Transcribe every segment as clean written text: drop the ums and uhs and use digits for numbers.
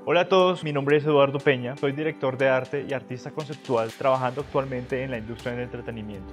Hola a todos, mi nombre es Eduardo Peña, soy director de arte y artista conceptual trabajando actualmente en la industria del entretenimiento.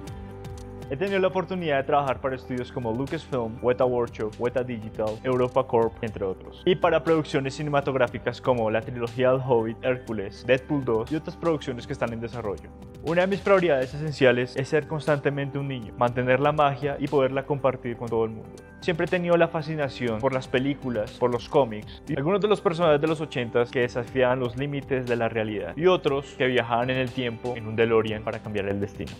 He tenido la oportunidad de trabajar para estudios como Lucasfilm, Weta Workshop, Weta Digital, Europa Corp, entre otros. Y para producciones cinematográficas como la trilogía del Hobbit, Hércules, Deadpool 2 y otras producciones que están en desarrollo. Una de mis prioridades esenciales es ser constantemente un niño, mantener la magia y poderla compartir con todo el mundo. Siempre he tenido la fascinación por las películas, por los cómics y algunos de los personajes de los 80s que desafiaban los límites de la realidad y otros que viajaban en el tiempo en un DeLorean para cambiar el destino.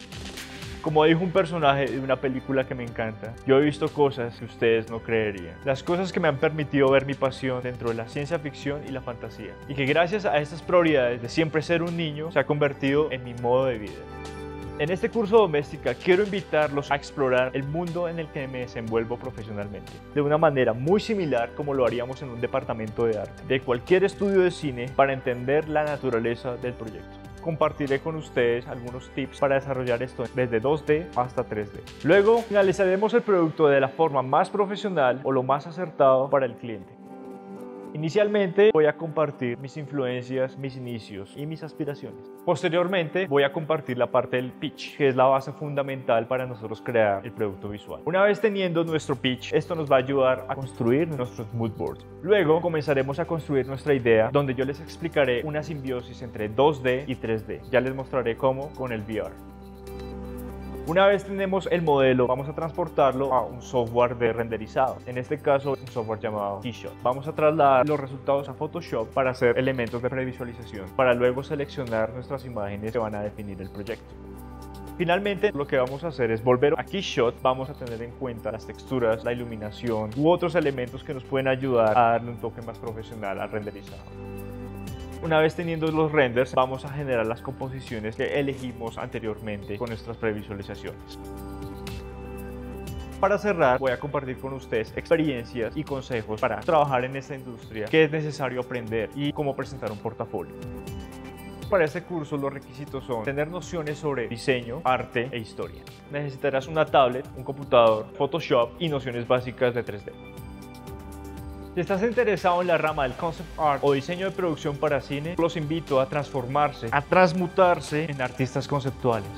Como dijo un personaje de una película que me encanta, yo he visto cosas que ustedes no creerían. Las cosas que me han permitido ver mi pasión dentro de la ciencia ficción y la fantasía. Y que gracias a estas prioridades de siempre ser un niño, se ha convertido en mi modo de vida. En este curso Doméstica quiero invitarlos a explorar el mundo en el que me desenvuelvo profesionalmente, de una manera muy similar como lo haríamos en un departamento de arte, de cualquier estudio de cine para entender la naturaleza del proyecto. Compartiré con ustedes algunos tips para desarrollar esto desde 2D hasta 3D. Luego finalizaremos el producto de la forma más profesional o lo más acertado para el cliente. Inicialmente voy a compartir mis influencias, mis inicios y mis aspiraciones. Posteriormente voy a compartir la parte del pitch, que es la base fundamental para nosotros crear el producto visual. Una vez teniendo nuestro pitch, esto nos va a ayudar a construir nuestros mood boards. Luego comenzaremos a construir nuestra idea, donde yo les explicaré una simbiosis entre 2D y 3D. Ya les mostraré cómo con el VR. Una vez tenemos el modelo, vamos a transportarlo a un software de renderizado. En este caso, un software llamado Keyshot. Vamos a trasladar los resultados a Photoshop para hacer elementos de previsualización, para luego seleccionar nuestras imágenes que van a definir el proyecto. Finalmente, lo que vamos a hacer es volver a Keyshot. Vamos a tener en cuenta las texturas, la iluminación u otros elementos que nos pueden ayudar a darle un toque más profesional al renderizado. Una vez teniendo los renders, vamos a generar las composiciones que elegimos anteriormente con nuestras previsualizaciones. Para cerrar, voy a compartir con ustedes experiencias y consejos para trabajar en esta industria, qué es necesario aprender y cómo presentar un portafolio. Para este curso los requisitos son tener nociones sobre diseño, arte e historia. Necesitarás una tablet, un computador, Photoshop y nociones básicas de 3D. Si estás interesado en la rama del concept art o diseño de producción para cine, los invito a transformarse, a transmutarse en artistas conceptuales.